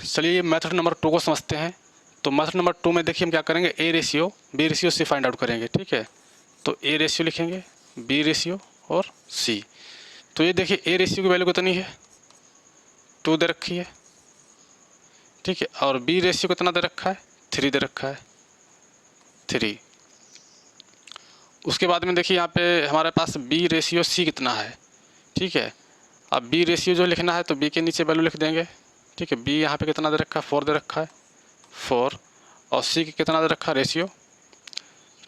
चलिए method number 2 को समझते हैं। तो मेथड नंबर 2 में देखिए हम क्या करेंगे, A ratio B ratio C find out करेंगे। ठीक है, तो ए रेशियो लिखेंगे, बी रेशियो और सी। तो ये देखिए ए रेशियो की वैल्यू कितनी है, 2 दे रखी है। ठीक है, और बी रेशियो कितना दे रखा है, 3 दे रखा है, 3। उसके बाद में देखिए यहाँ पे हमारे पास बी रेशियो सी कितना है। ठीक है, अब बी रेशियो जो लिखना है तो बी के नीचे वैल्यू लिख देंगे। ठीक है, बी यहाँ पे कितना दे रखा है, 4 दे रखा है, 4। और सी की कितना दे रखा है रेशियो,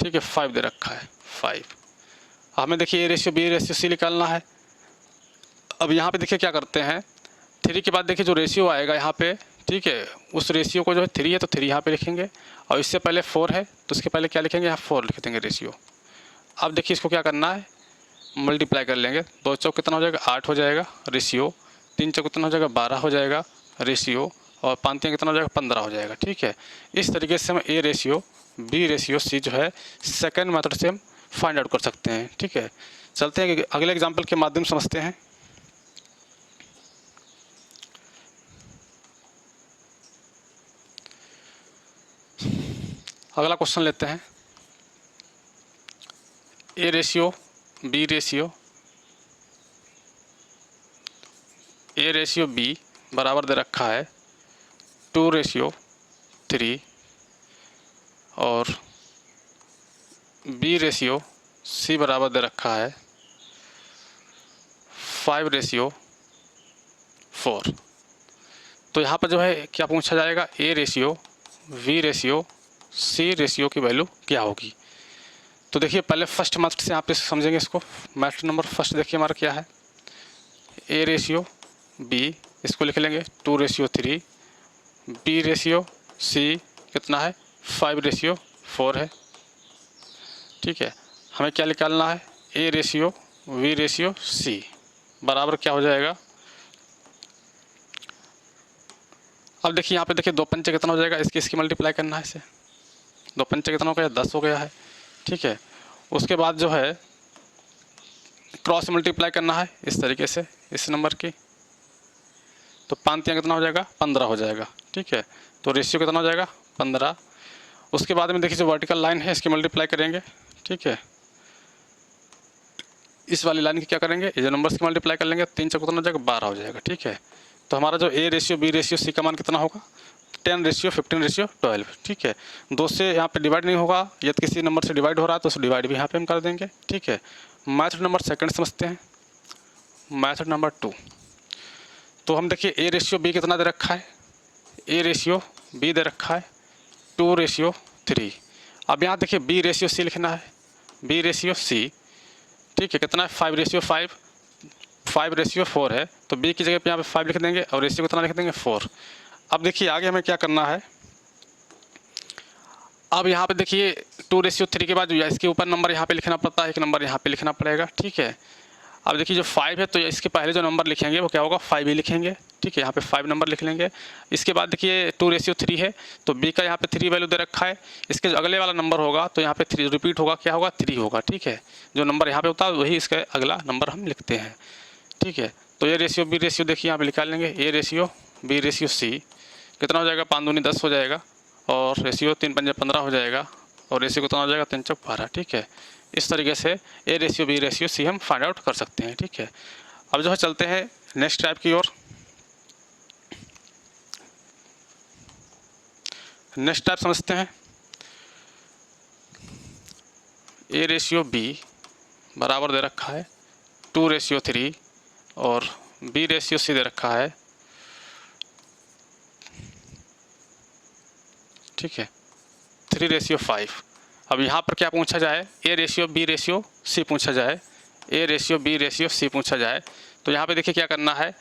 ठीक है 5 दे रखा है, 5। हमें देखिए A ratio B ratio C निकालना है। अब यहाँ पे देखिए क्या करते हैं, 3 के बाद देखिए जो रेशियो आएगा यहाँ पे, ठीक है, उस रेशियो को जो है 3 है तो 3 यहाँ पे लिखेंगे, और इससे पहले 4 है तो उसके पहले क्या लिखेंगे, यहाँ 4 लिख देंगे रेशियो। अब देखिए इसको क्या करना है, मल्टीप्लाई कर लेंगे। 2 चौक कितना हो जाएगा, 8 हो जाएगा रेशियो, 3 चौक कितना हो जाएगा, 12 हो जाएगा रेशियो, और 5 कितना हो जाएगा, 15 हो जाएगा। ठीक है, इस तरीके से हम A ratio B ratio C जो है सेकंड मेथड से हम फाइंड आउट कर सकते हैं। ठीक है, चलते हैं कि अगले एग्जाम्पल के माध्यम से समझते हैं। अगला क्वेश्चन लेते हैं, A ratio B ratio A ratio B बराबर दे रखा है 2:3, और बी रेशियो सी बराबर दे रखा है 5:4। तो यहाँ पर जो है क्या पूछा जाएगा, A ratio B ratio C ratio की वैल्यू क्या होगी। तो देखिए पहले फर्स्ट मेथड से यहाँ पे समझेंगे इसको। मेथड नंबर फर्स्ट देखिए हमारा क्या है, ए रेशियो बी, इसको लिख लेंगे 2:3, बी रेशियो सी कितना है, 5:4 है। ठीक है, हमें क्या निकालना है, A ratio B ratio C बराबर क्या हो जाएगा। अब देखिए यहाँ पे देखिए 2 पंचे कितना हो जाएगा, इसकी मल्टीप्लाई करना है इसे, 2 पंचे कितना हो गया, 10 हो गया है। ठीक है, उसके बाद जो है क्रॉस मल्टीप्लाई करना है इस तरीके से इस नंबर की, तो 5 कितना हो जाएगा, 15 हो जाएगा। ठीक है, तो रेशियो कितना हो जाएगा, 15। उसके बाद में देखिए जो वर्टिकल लाइन है इसकी मल्टीप्लाई करेंगे। ठीक है, इस वाली लाइन की क्या करेंगे, ये जो नंबर्स की मल्टीप्लाई कर लेंगे, 3 कितना हो जाएगा, 12 हो जाएगा। ठीक है, तो हमारा जो A ratio B ratio C का मान कितना होगा, 10:15:12। ठीक है, 2 से यहाँ पे डिवाइड नहीं होगा, यदि किसी नंबर से डिवाइड हो रहा है तो उसे डिवाइड भी यहाँ पे हम कर देंगे। ठीक है, मैथड नंबर सेकंड समझते हैं, मैथड नंबर 2। तो हम देखिए ए रेशियो बी कितना दे रखा है, ए रेशियो बी दे रखा है 2:3। अब यहाँ देखिए बी रेशियो सी लिखना है, बी रेशियो सी, ठीक है, कितना है, 5:5, 5:4 है, तो बी की जगह पे यहाँ पे 5 लिख देंगे और रेशियो कितना लिख देंगे, 4। अब देखिए आगे हमें क्या करना है, अब यहाँ पे देखिए 2:3 के बाद इसके ऊपर नंबर यहाँ पे लिखना पड़ता है, एक नंबर यहाँ पे लिखना पड़ेगा। ठीक है, अब देखिए जो 5 है तो इसके पहले जो नंबर लिखेंगे वो क्या होगा, 5 ही लिखेंगे। ठीक है, यहाँ पे 5 नंबर लिख लेंगे। इसके बाद देखिए 2:3 है तो बी का यहाँ पे 3 वैल्यू दे रखा है, इसके जो अगले वाला नंबर होगा तो यहाँ पे 3 रिपीट होगा, क्या होगा, 3 होगा। ठीक है, जो नंबर यहाँ पे होता है वही इसका अगला नंबर हम लिखते हैं। ठीक है, तो ए रेशियो बी रेशियो देखिए यहाँ पे निकाल लेंगे, A ratio B ratio C कितना हो जाएगा, 5 दूनी 10 हो जाएगा, और रेशियो 3 पंजे 15 हो जाएगा, और रेशियो कितना हो जाएगा, 3 चौक 12। ठीक है, इस तरीके से A ratio B ratio C हम फाइंड आउट कर सकते हैं। ठीक है, अब जो है चलते हैं नेक्स्ट टाइप की ओर। नेक्स्ट टाइप समझते हैं, ए रेशियो बी बराबर दे रखा है 2:3, और बी रेशियो सी दे रखा है, ठीक है, 3:5। अब यहाँ पर क्या पूछा जाए, A ratio B ratio C पूछा जाए, A ratio B ratio C पूछा जाए, तो यहाँ पे देखिए क्या करना है,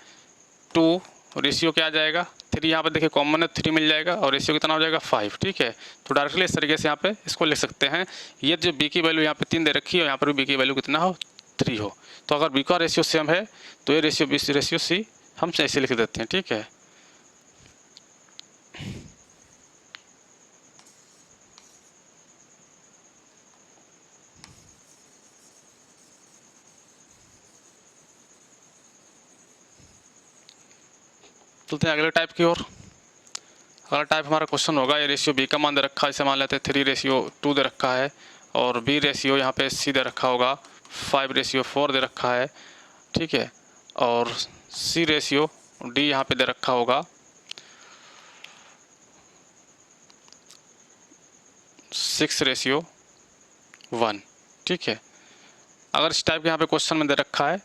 2 रेशियो क्या आ जाएगा, 3 यहाँ पे देखिए कॉमन है, 3 मिल जाएगा, और रेशियो कितना हो जाएगा, 5। ठीक है, तो डायरेक्टली इस तरीके से यहाँ पे इसको लिख सकते हैं। ये जो बी की वैल्यू यहाँ पे 3 दे रखी है और यहाँ पर भी बी की वैल्यू कितना हो, 3 हो, तो अगर बी का रेशियो सेम है तो A ratio B ratio C हम ऐसे लिख देते हैं। ठीक है, चलते हैं अगले टाइप की ओर। अगला टाइप हमारा क्वेश्चन होगा ए रेशियो बी का मान दे रखा है, इसे मान लेते हैं 3:2 दे रखा है, और बी रेशियो यहाँ पे सी दे रखा होगा 5:4 दे रखा है, ठीक है, और सी रेशियो डी यहाँ पे दे रखा होगा 6:1, ठीक है। अगर इस टाइप के यहाँ पे क्वेश्चन में दे रखा है,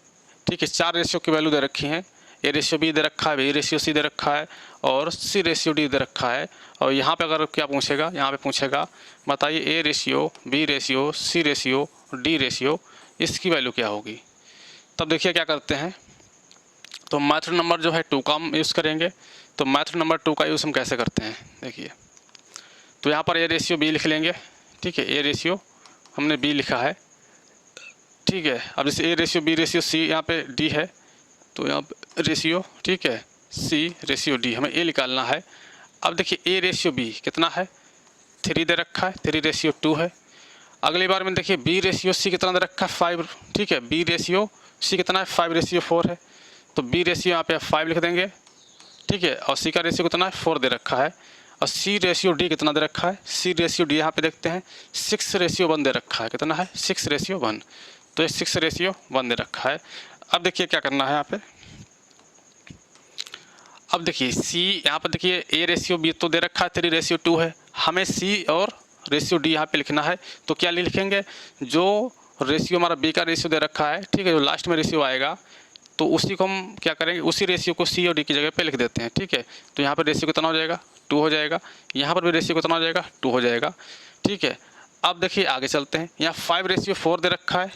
ठीक है, 4 रेशियो की वैल्यू दे रखी है, ए रेशियो बी दे रखा है, बी रेशियो सी दे रखा है, और सी रेशियो डी दे रखा है, और यहाँ पे अगर क्या पूछेगा, यहाँ पे पूछेगा बताइए A ratio B ratio C ratio D ratio, इसकी वैल्यू क्या होगी। तब देखिए क्या करते हैं, तो मेथड नंबर जो है 2 का हम यूज़ करेंगे। तो मेथड नंबर 2 का यूज़ हम कैसे करते हैं, देखिए, तो यहाँ पर ए रेशियो बी लिख लेंगे, ठीक है, ए रेशियो हमने बी लिखा है, ठीक है। अब जैसे A ratio B ratio C यहाँ पे डी है, तो यहाँ पे रेशियो, ठीक है, सी रेशियो डी, हमें ए निकालना है। अब देखिए ए रेशियो बी कितना है, 3 दे रखा है, 3:2 है। अगली बार में देखिए बी रेशियो सी कितना दे रखा है, 5, ठीक है, बी रेशियो सी कितना है, 5:4 है, तो बी रेशियो यहाँ पे 5 लिख देंगे, ठीक है, और सी का रेशियो कितना है, 4 दे रखा है, और सी रेशियो डी कितना दे रखा है, सी रेशियो डी यहाँ पे देखते हैं 6:1 दे रखा है, कितना है, 6:1, तो ये 6:1 दे रखा है। अब देखिए क्या करना है यहाँ पे, अब देखिए सी यहाँ पर देखिए ए रेशियो बी तो दे रखा है 3:2 है, हमें सी और रेशियो डी यहाँ पे लिखना है, तो क्या लिखेंगे, जो रेशियो हमारा बी का रेशियो दे रखा है, ठीक है, जो लास्ट में रेशियो आएगा तो उसी को हम क्या करेंगे, उसी रेशियो को सी और डी की जगह पे लिख देते हैं, ठीक है। तो यहाँ पर रेशियो कितना हो जाएगा, 2 हो जाएगा, यहाँ पर भी रेशियो कितना हो जाएगा, 2 हो जाएगा, ठीक है। अब देखिए आगे चलते हैं, यहाँ 5:4 दे रखा है,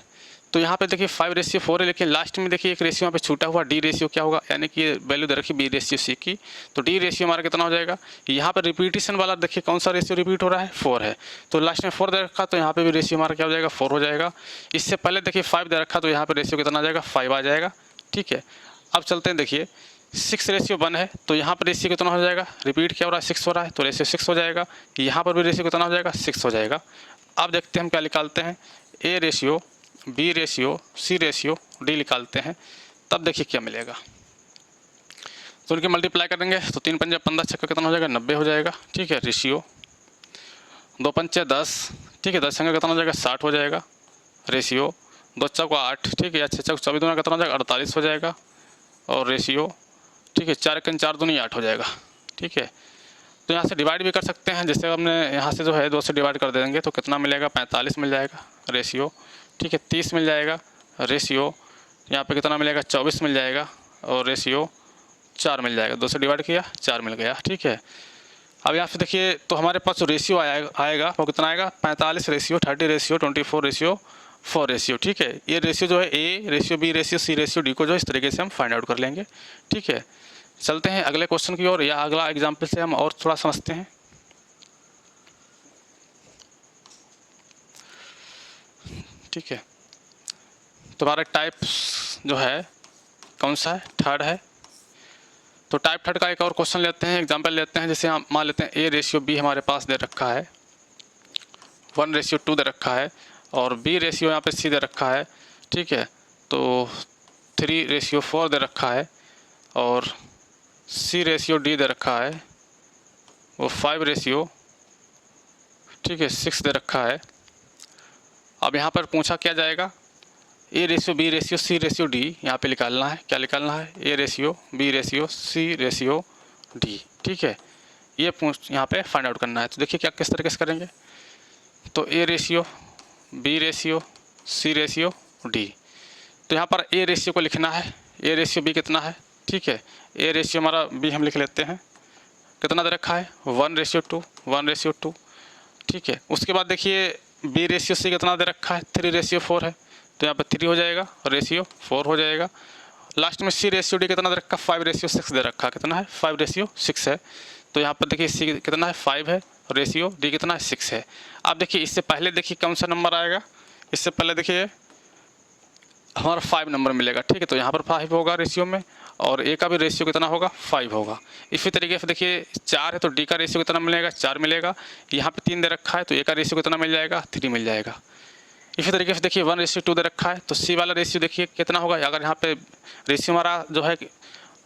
तो यहाँ पे देखिए 5:4 है, लेकिन लास्ट में देखिए एक रेशियो यहाँ पे छूटा हुआ, डी रेशियो क्या होगा, यानी कि वैल्यू दे रखी बी रेशियो सी की, तो डी रेशियो हमारा कितना हो जाएगा, यहाँ पर रिपीटेशन वाला देखिए कौन सा रेशियो रिपीट हो रहा है, 4 है, तो लास्ट में 4 दे रखा, तो यहाँ पे भी रेशियो हमारा क्या हो जाएगा, 4 हो जाएगा। इससे पहले देखिए 5 दे रखा, तो यहाँ पर रेशियो कितना आ जाएगा, 5 आ जाएगा, ठीक है। अब चलते हैं, देखिए 6:1 है, तो यहाँ पर रेशियो कितना हो जाएगा, रिपीट क्या हो रहा है, 6 हो रहा है, तो रेशियो 6 हो जाएगा, यहाँ पर भी रेशियो कितना हो जाएगा, 6 हो जाएगा। अब देखते हैं हम क्या निकालते हैं, A ratio B ratio C ratio D निकालते हैं, तब देखिए क्या मिलेगा। तो उनके मल्टीप्लाई करेंगे, तो 3 पंजे 15 छक्का कितना हो जाएगा, 90 हो जाएगा, ठीक है, रेशियो 2 पंचे 10, ठीक है, 10 छक्का कितना हो जाएगा, 60 हो जाएगा, रेशियो 2 चौका 8, ठीक है, या 6 चौका 24 दूना कितना हो जाएगा, 48 हो जाएगा, और रेशियो, ठीक है, 4 एकम 4 दूनी 8 हो जाएगा, ठीक है। तो यहाँ से डिवाइड भी कर सकते हैं, जैसे हमने यहाँ से जो है 2 से डिवाइड कर देंगे तो कितना मिलेगा, 45 मिल जाएगा, रेशियो, ठीक है, 30 मिल जाएगा, रेशियो यहाँ पे कितना मिलेगा, 24 मिल जाएगा, और रेशियो 4 मिल जाएगा, 2 से डिवाइड किया 4 मिल गया, ठीक है। अब यहाँ से देखिए तो हमारे पास जो रेशियो आएगा वो कितना आएगा, 45 रेशियो 30 रेशियो 24 रेशियो 4 रेशियो, ठीक है। ये रेशियो जो है A ratio B ratio C ratio D को जो इस तरीके से हम फाइंड आउट कर लेंगे, ठीक है। चलते हैं अगले क्वेश्चन की ओर, या अगला एग्जाम्पल से हम और थोड़ा समझते हैं। ठीक है, तो हमारा टाइप जो है कौन सा है, थर्ड है। तो टाइप थर्ड का एक और क्वेश्चन लेते हैं, एग्जाम्पल लेते हैं। जैसे हम मान लेते हैं ए रेशियो बी हमारे पास दे रखा है, 1:2 दे रखा है, और बी रेशियो यहाँ पे सी दे रखा है, ठीक है, तो 3:4 दे रखा है, और सी रेशियो डी दे रखा है, वो 5 रेशियो, ठीक है, 6 दे रखा है। अब यहाँ पर पूछा क्या जाएगा, A ratio B ratio C ratio D यहाँ पे निकालना है। क्या निकालना है, A ratio B ratio C ratio D, ठीक है, ये यहाँ पे फाइंड आउट करना है। तो देखिए क्या किस तरीके से करेंगे, तो A ratio B ratio C ratio D, तो यहाँ पर ए रेशियो को लिखना है, ए रेशियो बी कितना है, ठीक है, ए रेशियो हमारा बी हम लिख लेते हैं, कितना दे रखा है 1:2, ठीक है। उसके बाद देखिए बी रेशियो सी कितना दे रखा है 3:4 है, तो यहाँ पर 3 हो जाएगा, रेशियो 4 हो जाएगा। लास्ट में सी रेशियो डी कितना दे रखा है 5:6 दे रखा है, कितना है 5:6 है, तो यहाँ पर देखिए सी कितना है 5 है, रेशियो डी कितना है 6 है। अब देखिए इससे पहले देखिए कौन सा नंबर आएगा, इससे पहले देखिए हमारा 5 नंबर मिलेगा, ठीक है, तो यहाँ पर 5 होगा रेशियो में, और ए का भी रेशियो कितना होगा 5 होगा। इसी तरीके से देखिए 4 है, तो डी का रेशियो कितना मिलेगा 4 मिलेगा, यहाँ पे 3 दे रखा है, तो ए का रेशियो कितना मिल जाएगा 3 मिल जाएगा। इसी तरीके से देखिए 1:2 दे रखा है, तो सी वाला रेशियो देखिए कितना होगा, अगर यहाँ पे रेशियो हमारा जो है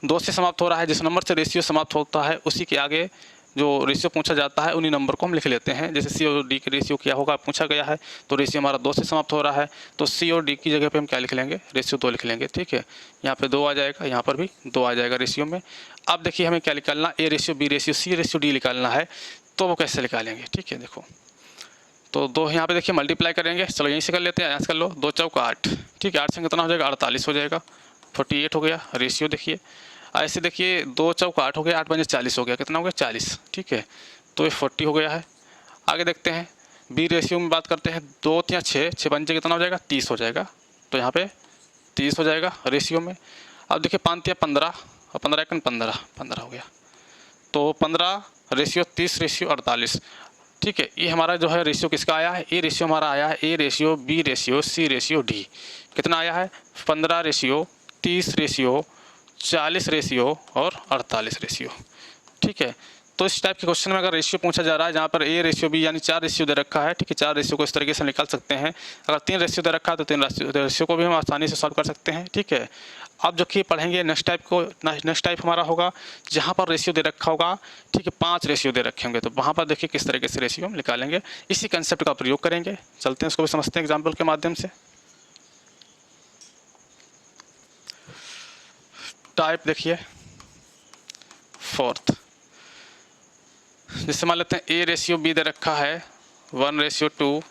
2 से समाप्त हो रहा है, जिस नंबर से रेशियो समाप्त होता है उसी के आगे जो रेशियो पूछा जाता है उन्हीं नंबर को हम लिख लेते हैं। जैसे सी और डी की रेशियो क्या होगा पूछा गया है, तो रेशियो हमारा 2 से समाप्त हो रहा है, तो सी और डी की जगह पे हम क्या लिख लेंगे, रेशियो 2 लिख लेंगे। ठीक है, यहाँ पे 2 आ जाएगा, यहाँ पर भी 2 आ जाएगा रेशियो में। अब देखिए हमें क्या निकालना, A ratio B ratio C ratio D निकालना है, तो वो कैसे निकालेंगे। ठीक है, देखो तो 2 यहाँ पे देखिए मल्टीप्लाई करेंगे, चलो यहीं से कर लेते हैं, यहाँ से कर लो, 2 चौक 8। ठीक है, 8 से कितना हो जाएगा, 48 हो जाएगा, 48 हो गया रेशियो। देखिए ऐसे देखिए 2 चौक 8 हो गया, 8 पंजे 40 हो गया, कितना हो गया 40। ठीक है, तो ये 40 हो गया है। आगे देखते हैं बी रेशियो में बात करते हैं, 2 या 6, 6 पंजे कितना हो जाएगा 30 हो जाएगा, तो यहाँ पे 30 हो जाएगा रेशियो में। अब देखिए 5 या 15 और 15 1 15, 15 हो गया, तो 15 रेशियो 30 रेशियो 48। ठीक है, ये हमारा जो है रेशियो किसका आया है, ए रेशियो हमारा आया है, A ratio B ratio C ratio D. कितना आया है, 15 रेशियो 30 रेशियो 40 रेशियो और 48 रेशियो। ठीक है, तो इस टाइप के क्वेश्चन में अगर रेशियो पूछा जा रहा है जहाँ पर ए रेशियो बी यानी 4 रेशियो दे रखा है, ठीक है, 4 रेशियो को इस तरीके से निकाल सकते हैं। अगर 3 रेशियो दे रखा है तो 3 रेशियो को भी हम आसानी से सॉल्व कर सकते हैं। ठीक है, अब जो कि पढ़ेंगे नेक्स्ट टाइप हमारा होगा जहाँ पर रेशियो दे रखा होगा, ठीक है, 5 रेशियो दे रखे होंगे, तो वहाँ पर देखिए किस तरीके से रेशियो हम निकालेंगे, इसी कंसेप्ट का प्रयोग करेंगे। चलते हैं उसको भी समझते हैं एग्जाम्पल के माध्यम से। टाइप देखिए फोर्थ, जैसे मान लेते हैं ए रेशियो बी दे रखा है 1:2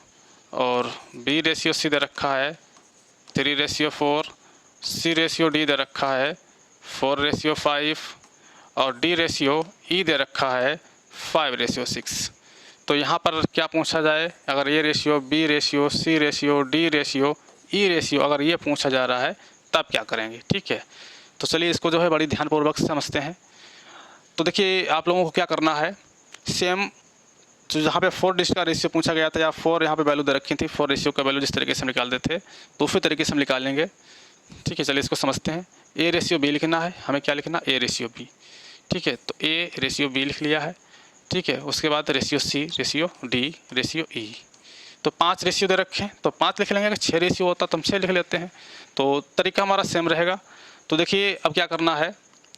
और बी रेशियो सी दे रखा है 3:4, सी रेशियो डी दे रखा है 4:5 और डी रेशियो ई दे रखा है 5:6। तो यहाँ पर क्या पूछा जाए, अगर ये ratio B ratio C ratio D ratio E ratio अगर ये पूछा जा रहा है तब क्या करेंगे। ठीक है, तो चलिए इसको जो है बड़ी ध्यानपूर्वक समझते हैं। तो देखिए आप लोगों को क्या करना है, सेम तो जहाँ पे 4 डिजिट का रेशियो पूछा गया था या 4 यहाँ पे वैल्यू दे रखी थी, 4 रेशियो का वैल्यू जिस तरीके से हम निकाल देते तो उसी तरीके से हम निकाल लेंगे। ठीक है, चलिए इसको समझते हैं। ए रेशियो बी लिखना है, हमें क्या लिखना, ए रेशियो बी। ठीक है, तो ए रेशियो बी लिख लिया है। ठीक है, उसके बाद ratio C ratio D ratio E, तो 5 रेशियो दे रखे हैं तो 5 लिख लेंगे। अगर 6 रेशियो होता तो हम 6 लिख लेते हैं, तो तरीका हमारा सेम रहेगा। तो देखिए अब क्या करना है,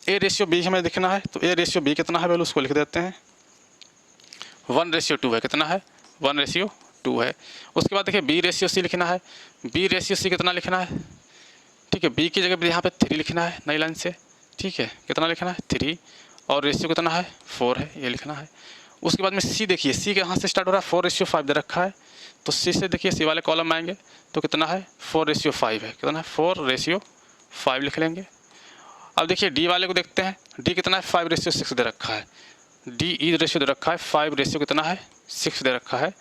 ए रेशियो बी हमें लिखना है, तो ए रेशियो बी कितना है वैल्यू उसको लिख देते हैं, 1:2 है, कितना है 1:2 है। उसके बाद देखिए बी रेशियो सी लिखना है, बी रेशियो सी कितना लिखना है, ठीक है, बी की जगह पर यहाँ पे 3 लिखना है नई लाइन से। ठीक है, कितना लिखना है 3 और रेशियो कितना है 4 है, ये लिखना है। उसके बाद में सी देखिए, सी कहाँ से स्टार्ट हो रहा है, 4:5 दे रखा है, तो सी से देखिए सी वाले कॉलम आएंगे तो कितना है 4:5 है, कितना है 4:5 लिख लेंगे। अब देखिए डी वाले को देखते हैं, डी कितना है 5:6 दे रखा है, डी ई रेशियो दे रखा है, 5 रेशियो कितना है 6 दे रखा है।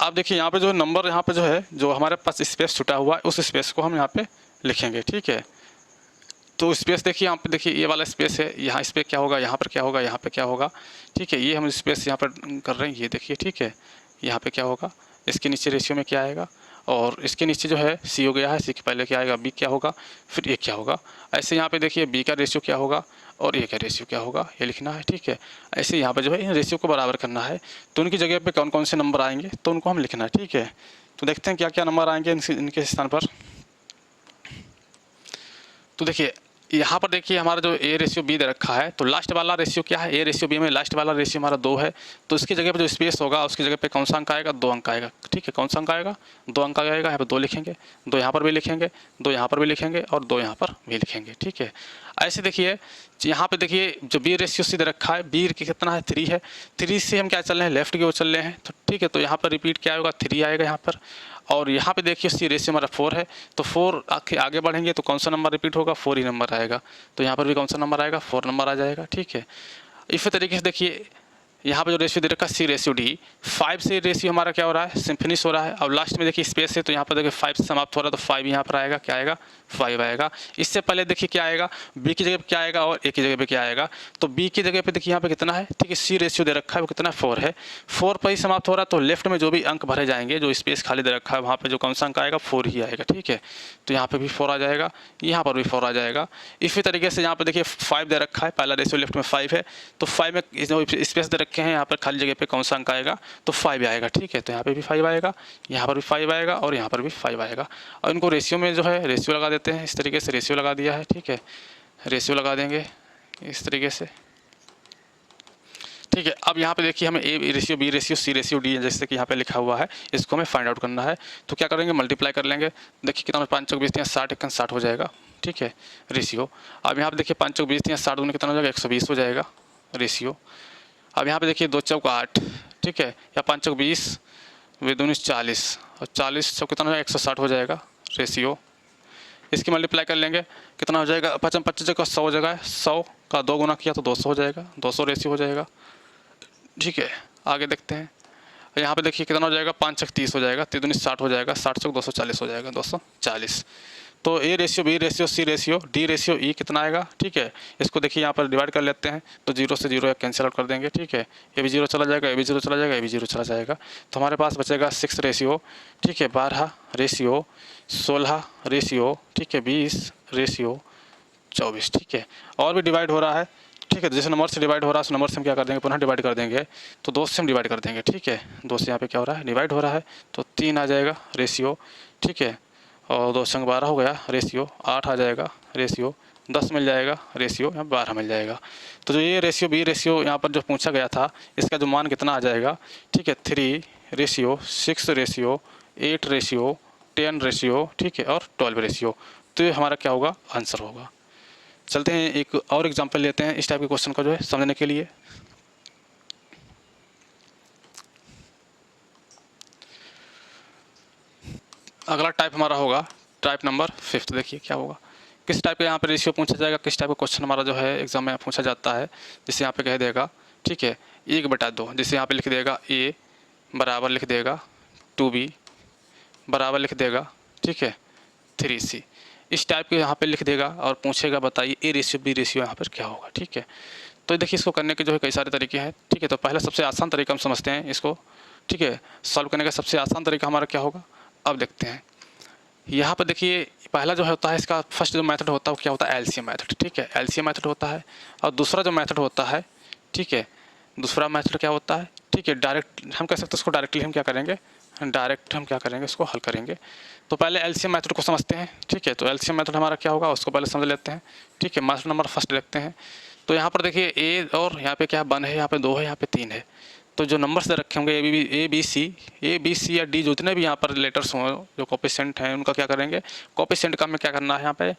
अब देखिए यहाँ पे जो नंबर यहाँ पे जो है जो हमारे पास स्पेस छुटा हुआ है उस स्पेस को हम यहाँ पे लिखेंगे। ठीक है, तो स्पेस देखिए यहाँ पे देखिए ये वाला स्पेस है, यहाँ इस पर क्या होगा, यहाँ पर क्या होगा, यहाँ पे क्या होगा। ठीक है, ये हम स्पेस यहाँ पर कर रहे हैं, ये देखिए। ठीक है, यहाँ पे क्या होगा, इसके नीचे रेशियो में क्या आएगा और इसके नीचे जो है सी हो गया है, सी के पहले क्या आएगा बी क्या होगा, फिर ए क्या होगा। ऐसे यहाँ पे देखिए बी का रेशियो क्या होगा और ए का रेशियो क्या होगा, ये लिखना है। ठीक है, ऐसे यहाँ पे जो है इन रेशियो को बराबर करना है, तो उनकी जगह पे कौन कौन से नंबर आएंगे तो उनको हम लिखना है। ठीक है, तो देखते हैं क्या क्या नंबर आएंगे इनके स्थान पर। तो देखिए यहाँ पर देखिए हमारा जो ए रेशियो बी दे रखा है, तो लास्ट वाला रेशियो क्या है, ए रेशियो बी में लास्ट वाला रेशियो हमारा 2 है, तो इसकी जगह पे जो स्पेस होगा उसकी जगह पे कौन सा अंक आएगा, 2 अंक आएगा। ठीक है, कौन सा अंक आएगा, 2 अंक आएगा। यहाँ पे 2 लिखेंगे, 2 यहाँ पर भी लिखेंगे, 2 यहाँ पर भी लिखेंगे और 2 यहाँ पर भी लिखेंगे। ठीक है, ऐसे देखिए यहाँ पे देखिए जो बी रेशियो सी दे रखा है, बी कितना है 3 है, 3 से हम क्या चल रहे हैं लेफ्ट की ओर चल रहे हैं, तो ठीक है, तो यहाँ पर रिपीट क्या होगा 3 आएगा यहाँ पर। और यहाँ पे देखिए सी रेशियो हमारा 4 है, तो 4 आगे बढ़ेंगे तो कौन सा नंबर रिपीट होगा, 4 ही नंबर आएगा, तो यहाँ पर भी कौन सा नंबर आएगा 4 नंबर आ जाएगा। ठीक है, इसी तरीके से देखिए यहाँ पे जो रेशियो दे रखा है सी रेशियो डी, 5 से रेशियो हमारा क्या हो रहा है फिनिश हो रहा है। अब लास्ट में देखिए स्पेस है, तो यहाँ पर देखिए 5 से समाप्त हो रहा है, तो 5 यहाँ पर आएगा, क्या आएगा 5 आएगा। इससे पहले देखिए क्या आएगा, बी की जगह पे क्या आएगा और ए की जगह पे क्या आएगा, तो बी की जगह पे देखिए यहाँ पे कितना है, ठीक है, सी रेशियो दे रखा है वो कितना 4 है, 4 पर ही समाप्त हो रहा है, तो लेफ्ट में जो भी अंक भरे जाएंगे, जो स्पेस खाली दे रखा है वहाँ पे जो कौन सा अंक आएगा 4 ही आएगा। ठीक है, तो यहाँ पे भी 4 आ जाएगा, यहाँ पर भी 4 आ जाएगा। इसी तरीके से यहाँ पे देखिए 5 दे रखा है, पहला रेशियो लेफ्ट में 5 है, तो 5 में जो स्पेस दे रखे हैं यहाँ पर खाली जगह पे कौन सा अंक आएगा, तो 5 आएगा। ठीक है, तो यहाँ पे भी 5 आएगा, यहाँ पर भी 5 आएगा और यहाँ पर भी 5 आएगा। और इनको रेशियो में जो है रेशियो लगा देते हैं, इस तरीके से रेशियो लगा दिया है। ठीक है, रेशियो लगा देंगे इस तरीके से। ठीक है। अब यहाँ पे देखिए हमें A ratio, B ratio, C ratio, D जैसे कि यहाँ पे लिखा हुआ है, इसको हमें फाइंड आउट करना है। तो क्या करेंगे, मल्टीप्लाई कर लेंगे। देखिए कितना 5 चौक 20 60, 1 60 हो जाएगा। ठीक है, रेशियो। अब यहाँ पे देखिए 5 चौक 20 60 दूनी कितना हो जाएगा, 120 हो जाएगा रेशियो। अब यहाँ पे देखिए 2 चौक 8, ठीक है, या 5 चौक 20 वे दूनी 40, और 40 चौक कितना हो जाएगा, 160 हो जाएगा रेशियो। इसकी मल्टीप्लाई कर लेंगे, कितना हो जाएगा, 55 25 जगह 100 जगह 100 का 2 गुना किया तो 200 हो जाएगा, 200 रेशियो हो जाएगा। ठीक है, आगे देखते हैं। यहाँ पे देखिए कितना हो जाएगा, 5 चौक 30 हो जाएगा, 3 दूनी 60 हो जाएगा, 60 चौक 240 हो जाएगा, 240। तो A ratio, B ratio, C ratio, D ratio, E कितना आएगा। ठीक है, इसको देखिए यहाँ पर डिवाइड कर लेते हैं, तो 0 से 0 कैंसिल आउट कर देंगे। ठीक है, ये भी 0 चला जाएगा, ये भी 0 चला जाएगा, ये भी 0 चला जाएगा। तो हमारे पास बचेगा 6 रेशियो, ठीक है, 12 रेशियो, 16 रेशियो, ठीक है, 20 रेशियो, 24। ठीक है, और भी डिवाइड हो रहा है। ठीक है, जैसे नंबर से डिवाइड हो रहा है उस नंबर से हम क्या कर देंगे, पुनः डिवाइड कर देंगे। तो 2 से हम डिवाइड कर देंगे। ठीक है, 2 से यहाँ पे क्या हो रहा है, डिवाइड हो रहा है, तो 3 आ जाएगा रेशियो। ठीक है, और 2 संग 12 हो गया रेशियो, 8 आ जाएगा रेशियो, 10 मिल जाएगा रेशियो, यहाँ 12 मिल जाएगा। तो जो ये रेशियो, बी रेशियो यहाँ पर जो पूछा गया था, इसका जो मान कितना आ जाएगा। ठीक है, 3 रेशियो, 6 रेशियो, 8 रेशियो, 10 रेशियो, ठीक है, और 12 रेशियो। तो ये हमारा क्या होगा, आंसर होगा। चलते हैं एक और एग्जांपल लेते हैं इस टाइप के क्वेश्चन का जो है समझने के लिए। अगला टाइप हमारा होगा टाइप नंबर 5। देखिए क्या होगा, किस टाइप का यहाँ पे रेशियो पूछा जाएगा, किस टाइप का क्वेश्चन हमारा जो है एग्जाम में पूछा जाता है। जिससे यहाँ पे कह देगा, ठीक है, 1/2, जिससे यहाँ पे लिख देगा ए बराबर लिख देगा 2b बराबर लिख देगा, ठीक है, 3c। इस टाइप के यहाँ पे लिख देगा और पूछेगा बताइए ए रेशियो बी रेशियो यहाँ पर क्या होगा। ठीक है, तो देखिए इसको करने के जो है कई सारे तरीके हैं। ठीक है, तो पहले सबसे आसान तरीका हम समझते हैं इसको। ठीक है, सॉल्व करने का सबसे आसान तरीका हमारा क्या होगा, अब देखते हैं। यहाँ पर देखिए पहला जो होता है इसका फर्स्ट जो मेथड होता है वो क्या होता है, एलसीएम मेथड। ठीक है, एलसीएम मेथड होता है। और दूसरा जो मेथड होता है, ठीक है, दूसरा मेथड क्या होता है, ठीक है, डायरेक्ट हम कह सकते हैं उसको, डायरेक्टली हम क्या करेंगे, डायरेक्ट हम क्या करेंगे, उसको हल करेंगे। तो पहले एलसीएम मेथड को समझते हैं। ठीक है, तो एलसीएम मेथड हमारा क्या होगा उसको पहले समझ लेते हैं। ठीक है, मेथड नंबर फर्स्ट देखते हैं। तो यहाँ पर देखिए ए और यहाँ पे क्या 1 है, यहाँ पे 2 है, यहाँ पे 3 है। तो जो नंबर्स दे रखे होंगे ए बी सी या डी, जितने भी यहाँ पर लेटर्स हों जो कोफिशिएंट हैं उनका क्या करेंगे, कोफिशिएंट का हमें क्या करना है, यहाँ पे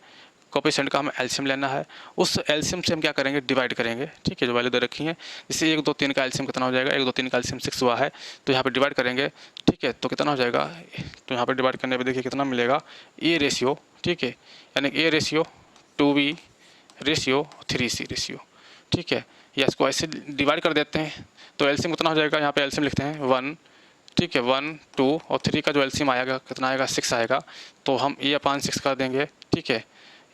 कोफिशिएंट का हमें एलसीएम लेना है। उस एलसीएम से हम क्या करेंगे, डिवाइड करेंगे। ठीक है, जो वैल्यू दे रखी है, जैसे 1 2 3 का एलसीएम कितना हो जाएगा, 1 2 3 का एलसीएम 6 हुआ है, तो यहाँ पे डिवाइड करेंगे। ठीक है, तो कितना हो जाएगा, तो यहाँ पे डिवाइड करने पे देखिए कितना मिलेगा, ए रेशियो, ठीक है, यानी ए ratio 2b ratio 3c ratio. ठीक है, या इसको ऐसे डिवाइड कर देते हैं तो एलसीएम कितना हो जाएगा, यहाँ पे एलसीएम लिखते हैं 1। ठीक है, 1 2 और 3 का जो एलसीएम आएगा कितना आएगा, 6 आएगा। तो हम a/6 कर देंगे। ठीक है,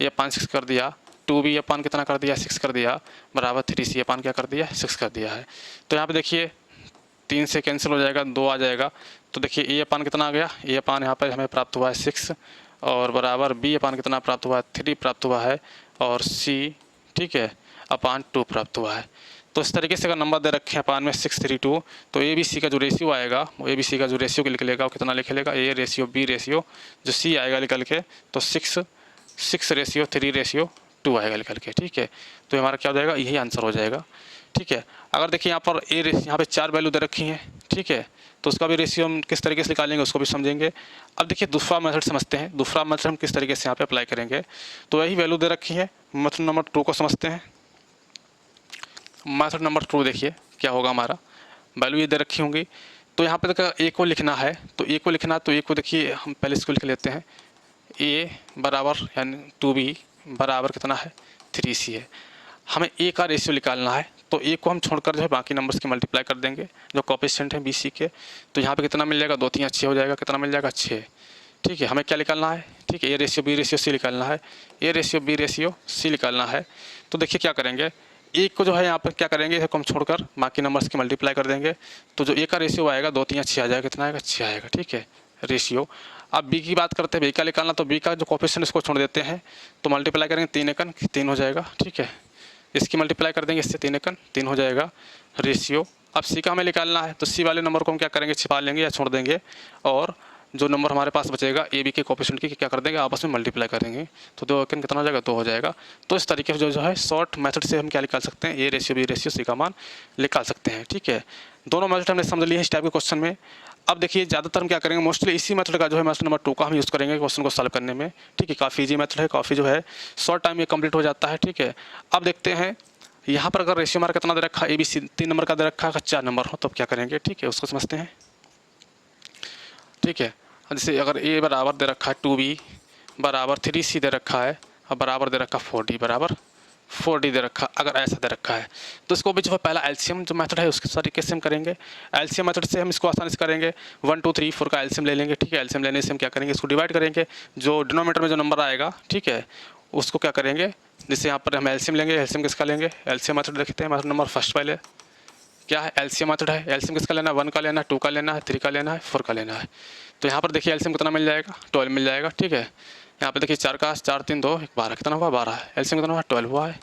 a/6 कर दिया, 2b अपान कितना कर दिया, 6 कर दिया, बराबर 3c अपान क्या कर दिया, 6 कर दिया है। तो यहाँ पे देखिए 3 से कैंसिल हो जाएगा, 2 आ जाएगा। तो देखिए a अपान कितना आ गया, a अपान यहाँ पर हमें प्राप्त हुआ है 6, और बराबर b अपान कितना प्राप्त हुआ है, 3 प्राप्त हुआ है, और c, ठीक है, अपान 2 प्राप्त हुआ है। तो इस तरीके से अगर नंबर दे रखे हैं अपान में 6 3 2, तो ए बी सी का जो रेशियो आएगा वो ए बी सी का जो रेशियो लिख लेगा वो कितना लिख लेगा, ए रेशियो बी रेशियो, जो सी आएगा निकल के तो 6 रेशियो 3 रेशियो 2 आएगा निकल के। ठीक है, तो हमारा क्या हो जाएगा, यही आंसर हो जाएगा। ठीक है, अगर देखिए यहाँ पर यहाँ पे 4 वैल्यू दे रखी हैं। ठीक है, तो उसका भी रेशियो हम किस तरीके से निकालेंगे उसको भी समझेंगे। अब देखिए दूसरा मेथड समझते हैं, दूसरा मेथड हम किस तरीके से यहाँ पे अप्लाई करेंगे। तो यही वैल्यू दे रखी है, मेथड नंबर 2 को समझते हैं। मेथड नंबर 2 देखिए क्या होगा, हमारा वैल्यू ये दे रखी होंगी। तो यहाँ पे अगर ए को लिखना है तो ए को लिखना है, तो ए को देखिए हम पहले इसको लिख लेते हैं, ए बराबर यानी 2b बराबर कितना है, 3c है। हमें ए का रेशियो निकालना है, तो ए को हम छोड़कर जो है बाकी नंबर्स की मल्टीप्लाई कर देंगे जो कोफिशिएंट हैं बी सी के। तो यहाँ पे कितना मिल जाएगा, 2 3 6 हो जाएगा, कितना मिल जाएगा 6। ठीक है, हमें क्या निकालना है, ठीक है, A ratio B ratio C निकालना है, A ratio B ratio C निकालना है। तो देखिए क्या करेंगे, एक को जो है यहाँ पर क्या करेंगे, इसको हम छोड़कर बाकी नंबर्स की मल्टीप्लाई कर देंगे। तो जो ए का रेशियो आएगा 2 3 6 आ जाएगा, कितना आएगा, 6 आएगा। ठीक है, रेशियो। अब बी की बात करते हैं, बी का निकालना, तो बी का जो कोफिशिएंट इसको छोड़ देते हैं, तो मल्टीप्लाई करेंगे 3 एकन 3 हो जाएगा। ठीक है, इसकी मल्टीप्लाई कर देंगे इससे 3 एकन 3 हो जाएगा रेशियो। अब सी का हमें निकालना है, तो सी वाले नंबर को हम क्या करेंगे, छिपा लेंगे या छोड़ देंगे, और जो नंबर हमारे पास बचेगा ए बी के कोएफिशिएंट की क्या कर देंगे, आपस में मल्टीप्लाई करेंगे, तो 2 कितना हो जाएगा, 2 हो जाएगा। तो इस तरीके से जो है शॉर्ट मेथड से हम क्या निकाल सकते हैं, A ratio B ratio C का मान निकाल सकते हैं। ठीक है, दोनों मेथड हमने समझ लिए इस टाइप के क्वेश्चन में। अब देखिए ज़्यादातर हम क्या करेंगे, मोस्टली इसी मेथड का जो है मेथड नंबर 2 का हम यूज़ करेंगे क्वेश्चन को सॉल्व करने में। ठीक है, काफ़ी ईजी मेथड है, काफ़ी जो है शॉर्ट टाइम में कंप्लीट हो जाता है। ठीक है, अब देखते हैं यहाँ पर अगर रेशियो हमारा कितना दे रखा है, ए बी सी 3 नंबर का दे रखा है, अगर 4 नंबर हो तो क्या करेंगे। ठीक है, उसको समझते हैं। ठीक है, जैसे अगर ए बराबर दे रखा है 2b बराबर 3c दे रखा है, और बराबर दे रखा 4d बराबर 4d दे रखा, अगर ऐसा दे रखा है तो इसको भी जो है पहला एलसीएम जो मेथड है उसके तरीके से हम करेंगे। एलसीएम मेथड से हम इसको आसानी से करेंगे, 1 2 3 4 का एलसीएम ले लेंगे। ठीक है, एलसीएम लेने से हम क्या करेंगे, इसको डिवाइड करेंगे, जो डिनोमिनेटर में जो नंबर आएगा, ठीक है, उसको क्या करेंगे, जैसे यहाँ पर हम एलसीएम लेंगे। एलसीएम किसका लेंगे, एलसीएम मेथड देखते हैं। मेथड नंबर फर्स्ट पहले क्या है, एलसीएम मेथड है। एलसीएम किसका लेना है, 1 का लेना है, 2 का लेना है, 3 का लेना है, 4 का लेना है। तो यहाँ पर देखिए एलसीएम कितना मिल जाएगा, 12 मिल जाएगा। ठीक है, यहाँ पे देखिए 4 का 4 3 2 12 कितना हुआ, 12 है। एलसीएम कितना हुआ, 12 हुआ है।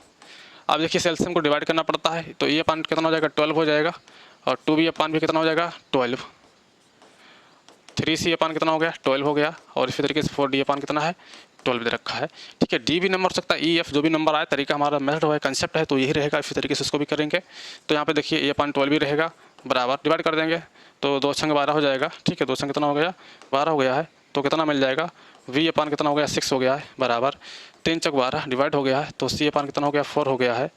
अब देखिए एलसीएम को डिवाइड करना पड़ता है, तो ये अपान कितना हो जाएगा, 12 हो जाएगा, और 2b अपान भी कितना हो जाएगा, 12। 3c अपान कितना हो गया, 12 हो गया, और इसी तरीके से 4d अपान कितना है, 12 दे रखा है। ठीक है, डी भी नंबर हो सकता है, ई एफ जो भी नंबर आए, तरीका हमारा मेथड है, कंसेप्ट है, तो यही रहेगा। इसी तरीके से इसको भी करेंगे। तो यहाँ पे देखिए ए अपान 12 भी रहेगा, बराबर डिवाइड कर देंगे, तो 2 छंग 12 हो जाएगा। ठीक है, 2 छंग कितना हो गया, 12 हो गया है। तो कितना मिल जाएगा, वी अपान कितना हो गया, 6 हो गया है, बराबर 3 चौक 12 डिवाइड हो गया है, तो सी अपान कितना हो गया, 4 हो गया है।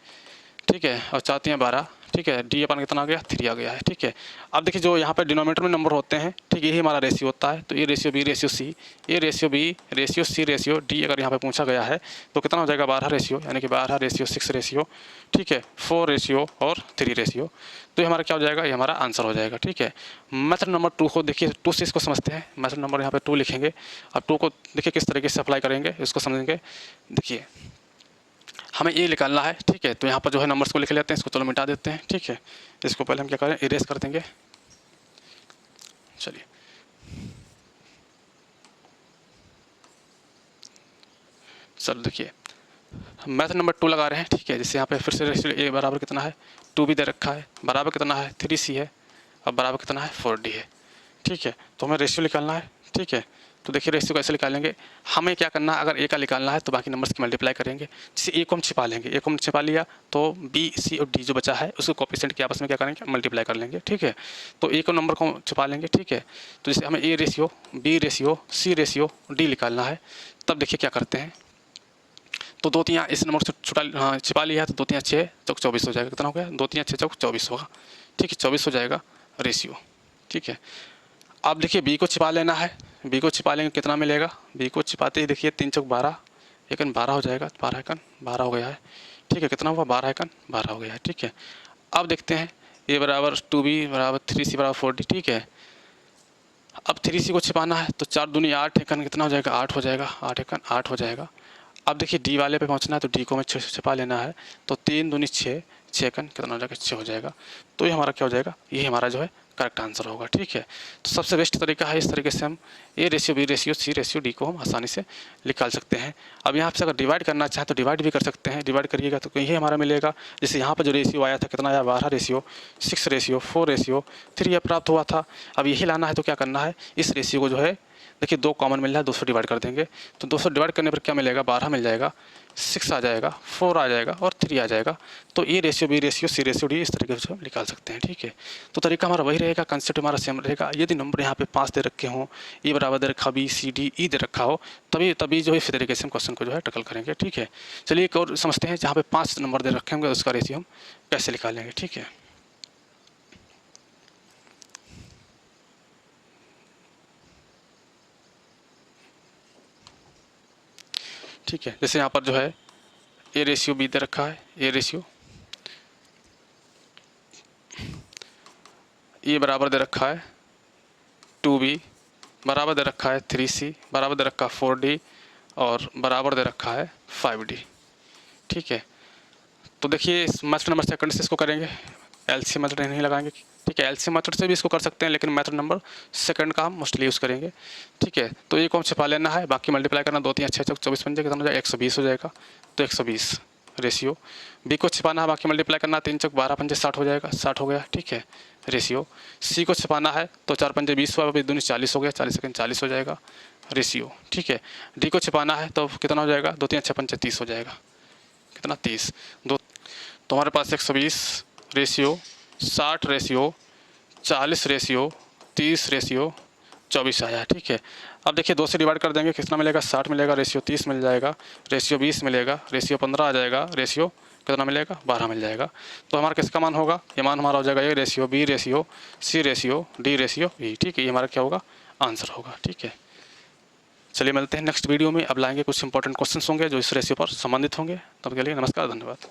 ठीक है, और 4 3 12। ठीक है, डी अपान कितना आ गया, 3 आ गया है। ठीक है, अब देखिए जो यहाँ पर डिनोमिनेटर में नंबर होते हैं, ठीक, यही हमारा रेशियो होता है। तो A ratio B ratio C, A ratio B ratio C ratio D अगर यहाँ पे पूछा गया है तो कितना हो जाएगा, 12 रेशियो, यानी कि 12 रेशियो 6 रेशियो, ठीक है, 4 रेशियो और 3 रेशियो। तो ये हमारा क्या हो जाएगा, ये हमारा आंसर हो जाएगा। ठीक है, मेथड नंबर 2 को देखिए, 2 से इसको समझते हैं। मेथड नंबर यहाँ पे 2 लिखेंगे, अब 2 को देखिए किस तरीके से अप्लाई करेंगे, इसको समझेंगे। देखिए हमें ये निकालना है। ठीक है, तो यहाँ पर जो है नंबर्स को लिख लेते हैं, इसको चलो मिटा देते हैं। ठीक है, इसको पहले हम क्या करें, इरेज कर देंगे। चलिए, चलो देखिए मेथड नंबर 2 लगा रहे हैं। ठीक है, जैसे यहाँ पे फिर से रेशियो ए बराबर कितना है, 2b दे रखा है, बराबर कितना है, 3c है, और बराबर कितना है, 4d है। ठीक है, तो हमें रेशियो निकालना है। ठीक है, तो देखिए रेशियो कैसे निकालेंगे, हमें क्या करना है, अगर ए का निकालना है तो बाकी नंबर्स की मल्टीप्लाई करेंगे। जैसे ए को हम छिपा लेंगे, ए को हम छिपा लिया तो बी सी और डी जो बचा है उसको कोएफिशिएंट के आपस में क्या करेंगे, मल्टीप्लाई कर लेंगे। ठीक है, तो ए को नंबर को छिपा लेंगे। ठीक है, तो जैसे हमें A ratio B ratio C ratio D निकालना है, तब देखिए क्या करते हैं, तो 2 3 इस नंबर से छुटा छिपा लिया है, तो 2 3 6 चौक 24 हो जाएगा। कितना हो गया, 2 3 6 चौक 24 होगा। ठीक है, 24 हो जाएगा रेशियो। ठीक है, अब देखिए बी को छिपा लेना है, बी को छिपा लेंगे कितना मिलेगा, बी को छिपाते ही देखिए 3 चौक 12, एकन 12 हो जाएगा, 12 एकन 12 हो गया है। ठीक है, कितना हुआ, 12 एकन 12 हो गया है। ठीक है, अब देखते हैं ए बराबर 2b बराबर 3c बराबर 4d। ठीक है, अब 3c को छिपाना है, तो 4 दूनी 8 एकन कितना हो जाएगा, 8 हो जाएगा, 8 एकन 8 हो जाएगा। अब देखिए डी वाले पे पहुंचना है, तो डी को हमें छिपा लेना है, तो 3 दूनी 6, 6 एकन कितना हो जाएगा, 6 हो जाएगा। तो ये हमारा क्या हो जाएगा, ये हमारा जो है करेक्ट आंसर होगा। ठीक है, तो सबसे बेस्ट तरीका है, इस तरीके से हम A ratio B ratio C ratio D को हम आसानी से निकाल सकते हैं। अब यहाँ से अगर डिवाइड करना चाहें तो डिवाइड भी कर सकते हैं, डिवाइड करिएगा तो यही हमारा मिलेगा। जैसे यहाँ पर जो रेशियो आया था कितना आया, 12 रेशियो 6 रेशियो 4 रेशियो 3 प्राप्त हुआ था। अब यही लाना है तो क्या करना है, इस रेशियो को जो है देखिए 2 कॉमन मिल रहा है, 200 डिवाइड कर देंगे, तो 200 डिवाइड करने पर क्या मिलेगा, 12 मिल जाएगा, 6 आ जाएगा, 4 आ जाएगा और 3 आ जाएगा। तो A ratio B ratio C ratio D इस तरीके से हम निकाल सकते हैं। ठीक है, तो तरीका हमारा वही रहेगा, कंसेप्ट हमारा सेम रहेगा। यदि नंबर यहाँ पे 5 दे रखे हों, ए बराबर दे रखा, बी सी डी ई दे रखा हो, तभी जो है इस तरीके से हम क्वेश्चन को जो है टैकल करेंगे। ठीक है, चलिए एक और समझते हैं, जहाँ पे 5 नंबर दे रखे होंगे उसका रेशियो हम कैसे निकालेंगे। ठीक है, ठीक है, जैसे यहाँ पर जो है ए रेशियो बी दे रखा है, ए रेशियो ए बराबर दे रखा है 2b बराबर दे रखा है 3c बराबर दे रखा है 4d और बराबर दे रखा है 5d। ठीक है, तो देखिए इस मेथड नंबर सेकंड से इसको करेंगे, एलसीएम मेथड नहीं लगाएंगे। ठीक है, एलसीएम मेथड से भी इसको कर सकते हैं, लेकिन मेथड नंबर सेकंड का हम मोस्टली यूज़ करेंगे। ठीक है, तो ये को हम छिपा लेना है, बाकी मल्टीप्लाई करना, 2 3 6 24 बन जाएगा, कितना हो जाएगा, 120 हो जाएगा। तो 120 रेशियो। बी को छिपाना है, बाकी मल्टीप्लाई करना है, 3 चौक 12 पंजे 60 हो जाएगा, 60 हो गया, ठीक है, रेशियो। सी को छिपाना है तो 4 पंजे 20 हुआ, अभी दूनी 40 हो गया, 40 सेकंड 40 हो जाएगा, रेशियो, ठीक है। डी को छिपाना है तो कितना हो जाएगा, 2 3 6 पंजे 30 हो जाएगा, कितना 30, दो, तो हमारे पास 120 रेशियो, 60 रेशियो, 40 रेशियो, 30 रेशियो 24 आया, ठीक है। अब देखिए 2 से डिवाइड कर देंगे, कितना मिलेगा, 60 मिलेगा, रेशियो 30 मिल जाएगा, रेशियो 20 मिलेगा, रेशियो 15 आ जाएगा, रेशियो कितना मिलेगा, 12 मिल जाएगा। तो हमारा किसका मान होगा, ये मान हमारा हो जाएगा A ratio, B ratio, C ratio, D ratio E, ठीक है, ये हमारा क्या होगा, आंसर होगा, ठीक है। चलिए मिलते हैं नेक्स्ट वीडियो में। अब लाएंगे कुछ इंपॉर्टेंट क्वेश्चंस होंगे जो इस रेशियो पर संबंधित होंगे। तब के लिए नमस्कार, धन्यवाद।